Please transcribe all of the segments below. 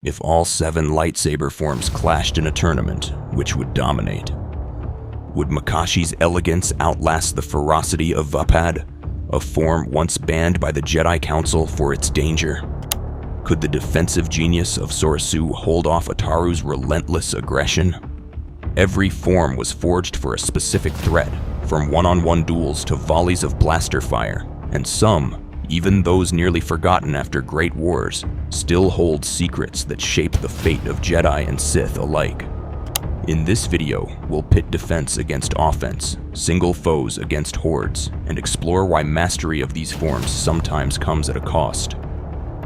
If all 7 lightsaber forms clashed in a tournament, which would dominate? Would Makashi's elegance outlast the ferocity of Vaapad, a form once banned by the Jedi Council for its danger? Could the defensive genius of Soresu hold off Ataru's relentless aggression? Every form was forged for a specific threat, from one-on-one duels to volleys of blaster fire, and some, even those nearly forgotten after great wars, still hold secrets that shape the fate of Jedi and Sith alike. In this video, we'll pit defense against offense, single foes against hordes, and explore why mastery of these forms sometimes comes at a cost.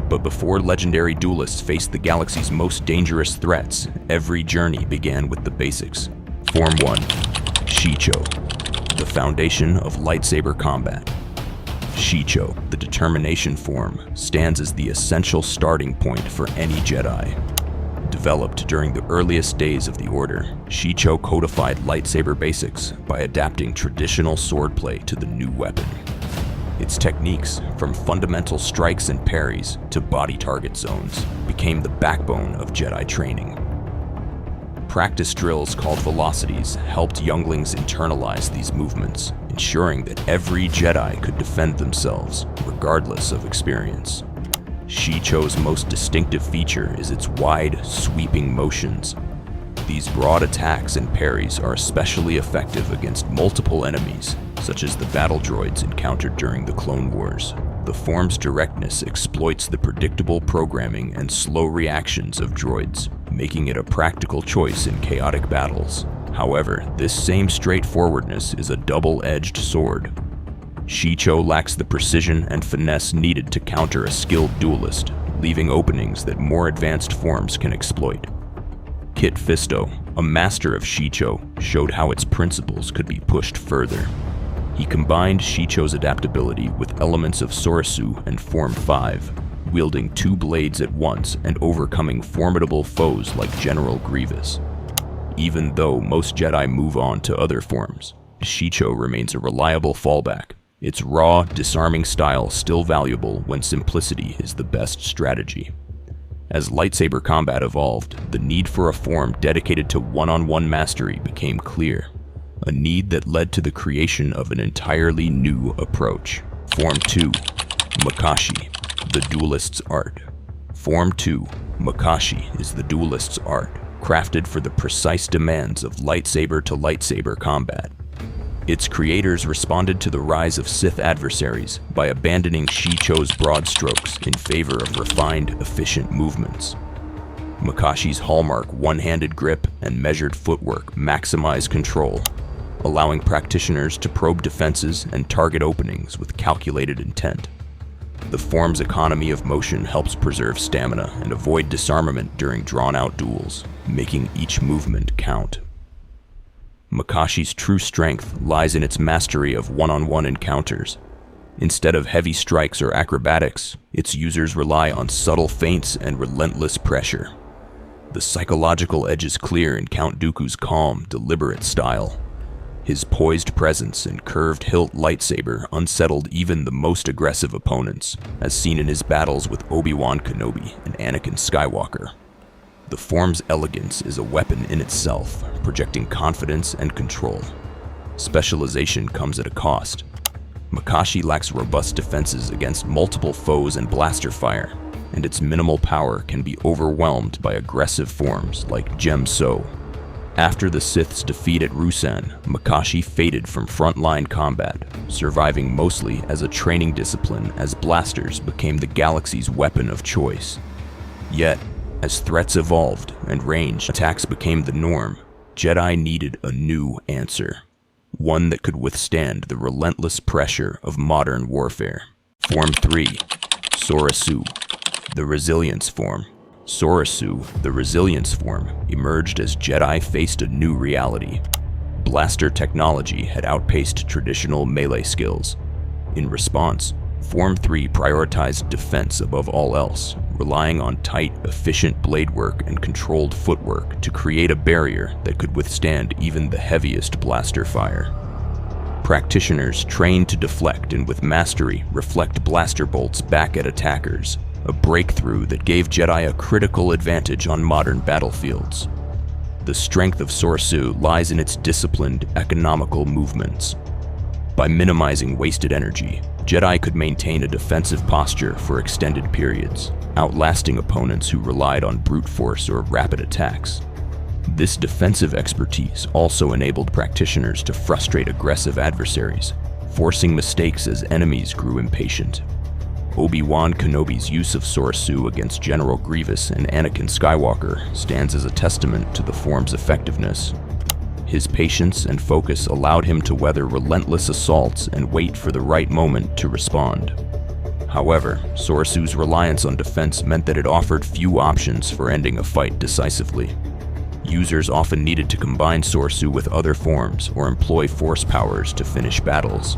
But before legendary duelists faced the galaxy's most dangerous threats, every journey began with the basics. Form 1. Shii-cho, the foundation of lightsaber combat. Shii-cho, the determination form, stands as the essential starting point for any Jedi. Developed during the earliest days of the Order, shii-cho codified lightsaber basics by adapting traditional swordplay to the new weapon. Its techniques, from fundamental strikes and parries to body target zones, became the backbone of Jedi training. Practice drills called velocities helped younglings internalize these movements, ensuring that every Jedi could defend themselves, regardless of experience. Shii-cho's most distinctive feature is its wide, sweeping motions. These broad attacks and parries are especially effective against multiple enemies, such as the battle droids encountered during the Clone Wars. The form's directness exploits the predictable programming and slow reactions of droids, making it a practical choice in chaotic battles. However, this same straightforwardness is a double-edged sword. Shii-cho lacks the precision and finesse needed to counter a skilled duelist, leaving openings that more advanced forms can exploit. Kit Fisto, a master of Shii-cho, showed how its principles could be pushed further. He combined Shii-cho's adaptability with elements of Soresu and Form 5, wielding 2 blades at once and overcoming formidable foes like General Grievous. Even though most Jedi move on to other forms, Shii-cho remains a reliable fallback, its raw, disarming style still valuable when simplicity is the best strategy. As lightsaber combat evolved, the need for a form dedicated to one-on-one mastery became clear, a need that led to the creation of an entirely new approach. Form 2. Makashi, the duelist's art. Form 2. Makashi is the duelist's art, crafted for the precise demands of lightsaber-to-lightsaber combat. Its creators responded to the rise of Sith adversaries by abandoning Shii-cho's broad strokes in favor of refined, efficient movements. Makashi's hallmark one-handed grip and measured footwork maximize control, allowing practitioners to probe defenses and target openings with calculated intent. The form's economy of motion helps preserve stamina and avoid disarmament during drawn-out duels, making each movement count. Makashi's true strength lies in its mastery of one-on-one encounters. Instead of heavy strikes or acrobatics, its users rely on subtle feints and relentless pressure. The psychological edge is clear in Count Dooku's calm, deliberate style. His poised presence and curved hilt lightsaber unsettled even the most aggressive opponents, as seen in his battles with Obi-Wan Kenobi and Anakin Skywalker. The form's elegance is a weapon in itself, projecting confidence and control. Specialization comes at a cost. Makashi lacks robust defenses against multiple foes and blaster fire, and its minimal power can be overwhelmed by aggressive forms like Jem-so. After the Sith's defeat at Ruusan, Makashi faded from frontline combat, surviving mostly as a training discipline as blasters became the galaxy's weapon of choice. Yet, as threats evolved and ranged attacks became the norm, Jedi needed a new answer, one that could withstand the relentless pressure of modern warfare. Form 3. Soresu, the resilience form. Soresu, the resilience form, emerged as Jedi faced a new reality. Blaster technology had outpaced traditional melee skills. In response, Form 3 prioritized defense above all else, relying on tight, efficient blade work and controlled footwork to create a barrier that could withstand even the heaviest blaster fire. Practitioners trained to deflect and with mastery reflect blaster bolts back at attackers, a breakthrough that gave Jedi a critical advantage on modern battlefields. The strength of Soresu lies in its disciplined, economical movements. By minimizing wasted energy, Jedi could maintain a defensive posture for extended periods, outlasting opponents who relied on brute force or rapid attacks. This defensive expertise also enabled practitioners to frustrate aggressive adversaries, forcing mistakes as enemies grew impatient. Obi-Wan Kenobi's use of Soresu against General Grievous and Anakin Skywalker stands as a testament to the form's effectiveness. His patience and focus allowed him to weather relentless assaults and wait for the right moment to respond. However, Soresu's reliance on defense meant that it offered few options for ending a fight decisively. Users often needed to combine Soresu with other forms or employ force powers to finish battles.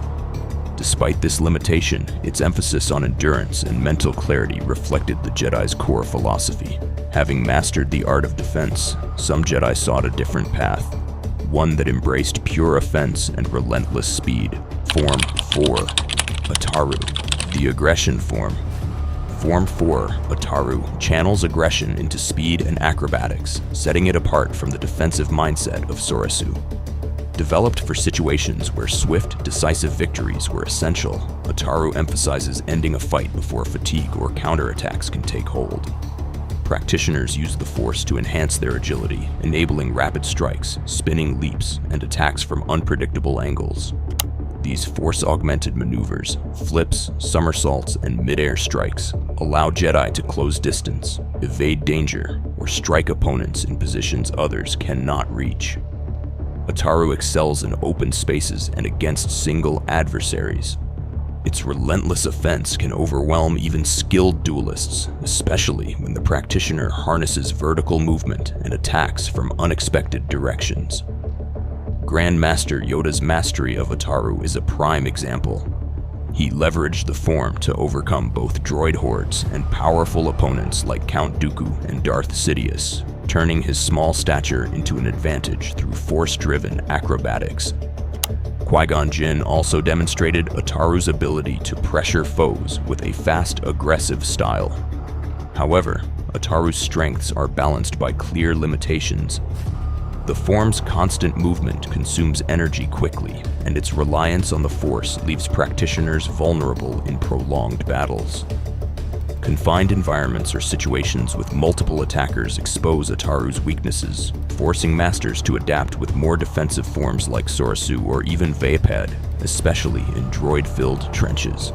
Despite this limitation, its emphasis on endurance and mental clarity reflected the Jedi's core philosophy. Having mastered the art of defense, some Jedi sought a different path, one that embraced pure offense and relentless speed. Form 4. Ataru, the aggression form. Form 4, Ataru, channels aggression into speed and acrobatics, setting it apart from the defensive mindset of Soresu. Developed for situations where swift, decisive victories were essential, Ataru emphasizes ending a fight before fatigue or counterattacks can take hold. Practitioners use the Force to enhance their agility, enabling rapid strikes, spinning leaps, and attacks from unpredictable angles. These Force-augmented maneuvers, flips, somersaults, and mid-air strikes, allow Jedi to close distance, evade danger, or strike opponents in positions others cannot reach. Ataru excels in open spaces and against single adversaries. Its relentless offense can overwhelm even skilled duelists, especially when the practitioner harnesses vertical movement and attacks from unexpected directions. Grand Master Yoda's mastery of Ataru is a prime example. He leveraged the form to overcome both droid hordes and powerful opponents like Count Dooku and Darth Sidious, turning his small stature into an advantage through force-driven acrobatics. Qui-Gon Jinn also demonstrated Ataru's ability to pressure foes with a fast, aggressive style. However, Ataru's strengths are balanced by clear limitations. The form's constant movement consumes energy quickly, and its reliance on the Force leaves practitioners vulnerable in prolonged battles. Confined environments or situations with multiple attackers expose Ataru's weaknesses, forcing masters to adapt with more defensive forms like Soresu or even Vaapad, especially in droid-filled trenches.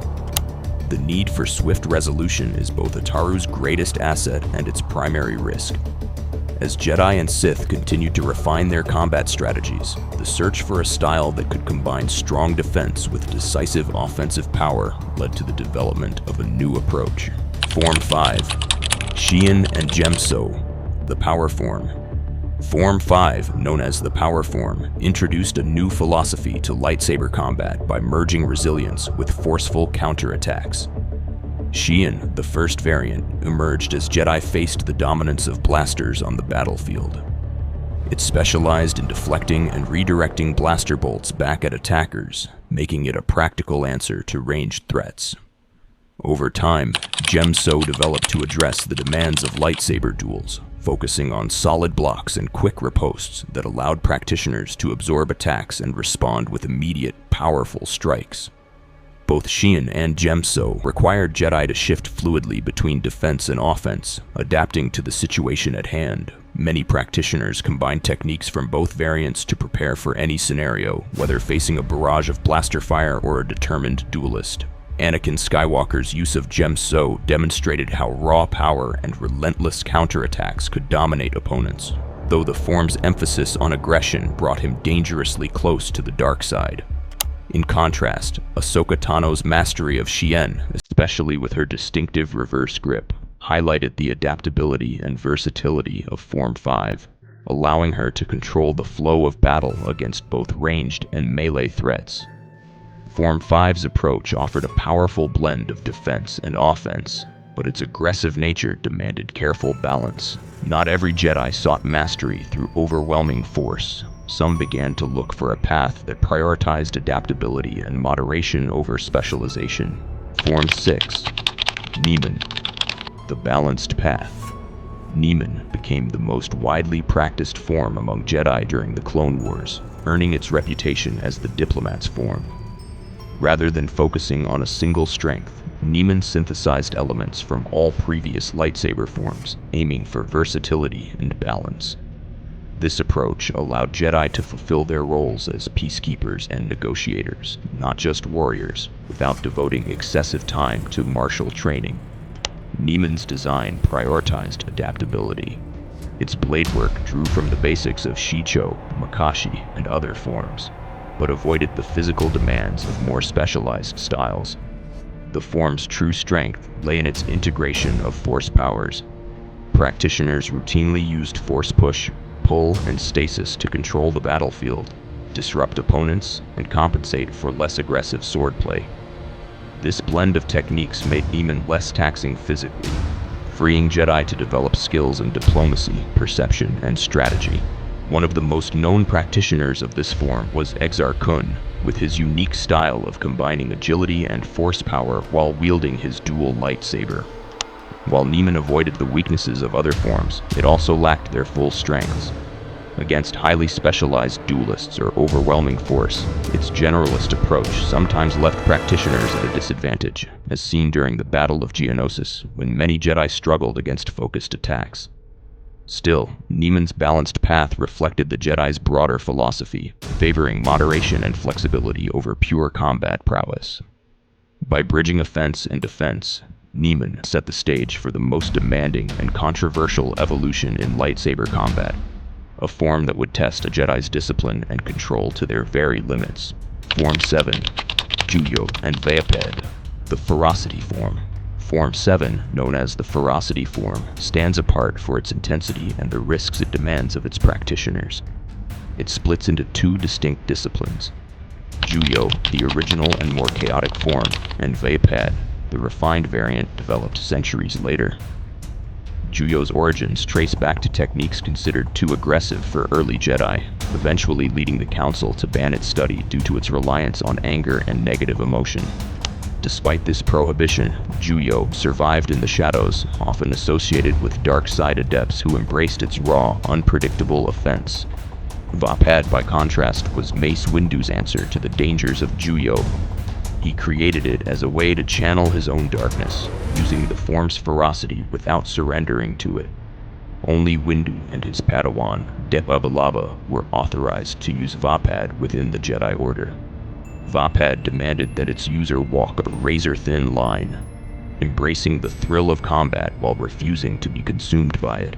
The need for swift resolution is both Ataru's greatest asset and its primary risk. As Jedi and Sith continued to refine their combat strategies, the search for a style that could combine strong defense with decisive offensive power led to the development of a new approach. Form 5. Shien and Gemso, the Power Form. Form 5, known as the Power Form, introduced a new philosophy to lightsaber combat by merging resilience with forceful counterattacks. Shien, the first variant, emerged as Jedi faced the dominance of blasters on the battlefield. It specialized in deflecting and redirecting blaster bolts back at attackers, making it a practical answer to ranged threats. Over time, Gemso developed to address the demands of lightsaber duels, focusing on solid blocks and quick ripostes that allowed practitioners to absorb attacks and respond with immediate, powerful strikes. Both Shien and Gemso required Jedi to shift fluidly between defense and offense, adapting to the situation at hand. Many practitioners combined techniques from both variants to prepare for any scenario, whether facing a barrage of blaster fire or a determined duelist. Anakin Skywalker's use of Gemso demonstrated how raw power and relentless counterattacks could dominate opponents, though the form's emphasis on aggression brought him dangerously close to the dark side. In contrast, Ahsoka Tano's mastery of shien, especially with her distinctive reverse grip, highlighted the adaptability and versatility of Form 5, allowing her to control the flow of battle against both ranged and melee threats. Form 5's approach offered a powerful blend of defense and offense, but its aggressive nature demanded careful balance. Not every Jedi sought mastery through overwhelming force. Some began to look for a path that prioritized adaptability and moderation over specialization. Form 6. Niman. The balanced path. Niman became the most widely practiced form among Jedi during the Clone Wars, earning its reputation as the diplomat's form. Rather than focusing on a single strength, Niman synthesized elements from all previous lightsaber forms, aiming for versatility and balance. This approach allowed Jedi to fulfill their roles as peacekeepers and negotiators, not just warriors, without devoting excessive time to martial training. Niman's design prioritized adaptability. Its blade work drew from the basics of shii-cho, Makashi, and other forms, but avoided the physical demands of more specialized styles. The form's true strength lay in its integration of force powers. Practitioners routinely used force push, pull, and stasis to control the battlefield, disrupt opponents, and compensate for less aggressive swordplay. This blend of techniques made Niman less taxing physically, freeing Jedi to develop skills in diplomacy, perception, and strategy. One of the most known practitioners of this form was Exar Kun, with his unique style of combining agility and force power while wielding his dual lightsaber. While Niman avoided the weaknesses of other forms, it also lacked their full strengths. Against highly specialized duelists or overwhelming force, its generalist approach sometimes left practitioners at a disadvantage, as seen during the Battle of Geonosis, when many Jedi struggled against focused attacks. Still, Niman's balanced path reflected the Jedi's broader philosophy, favoring moderation and flexibility over pure combat prowess. By bridging offense and defense, Niman set the stage for the most demanding and controversial evolution in lightsaber combat, a form that would test a Jedi's discipline and control to their very limits. Form 7, Juyo and Vaapad, the ferocity form. Form 7, known as the ferocity form, stands apart for its intensity and the risks it demands of its practitioners. It splits into two distinct disciplines: Juyo, the original and more chaotic form, and Vaapad, the refined variant developed centuries later. Juyo's origins trace back to techniques considered too aggressive for early Jedi, eventually leading the Council to ban its study due to its reliance on anger and negative emotion. Despite this prohibition, Juyo survived in the shadows, often associated with dark side adepts who embraced its raw, unpredictable offense. Vaapad, by contrast, was Mace Windu's answer to the dangers of Juyo. He created it as a way to channel his own darkness, using the form's ferocity without surrendering to it. Only Windu and his Padawan, Depabalaba, were authorized to use Vaapad within the Jedi Order. Vaapad demanded that its user walk a razor-thin line, embracing the thrill of combat while refusing to be consumed by it.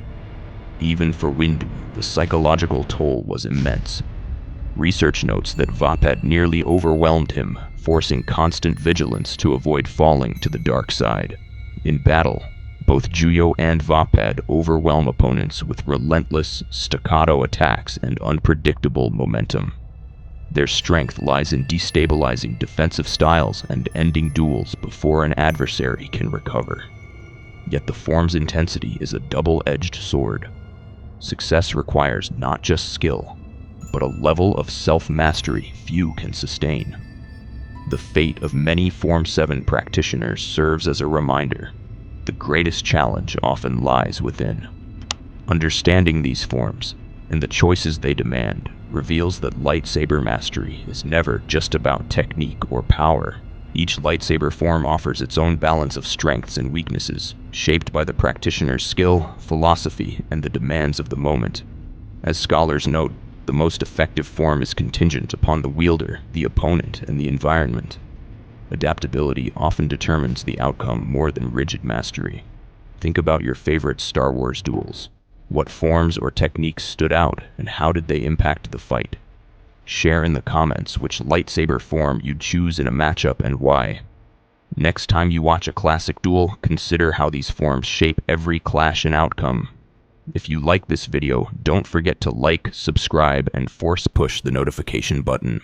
Even for Windu, the psychological toll was immense. Research notes that Vaapad nearly overwhelmed him, forcing constant vigilance to avoid falling to the dark side. In battle, both Juyo and Vaapad overwhelm opponents with relentless, staccato attacks and unpredictable momentum. Their strength lies in destabilizing defensive styles and ending duels before an adversary can recover. Yet the form's intensity is a double-edged sword. Success requires not just skill, but a level of self-mastery few can sustain. The fate of many Form 7 practitioners serves as a reminder. The greatest challenge often lies within. Understanding these forms, and the choices they demand, reveals that lightsaber mastery is never just about technique or power. Each lightsaber form offers its own balance of strengths and weaknesses, shaped by the practitioner's skill, philosophy, and the demands of the moment. As scholars note, the most effective form is contingent upon the wielder, the opponent, and the environment. Adaptability often determines the outcome more than rigid mastery. Think about your favorite Star Wars duels. What forms or techniques stood out, and how did they impact the fight? Share in the comments which lightsaber form you'd choose in a matchup and why. Next time you watch a classic duel, consider how these forms shape every clash and outcome. If you like this video, don't forget to like, subscribe, and force push the notification button.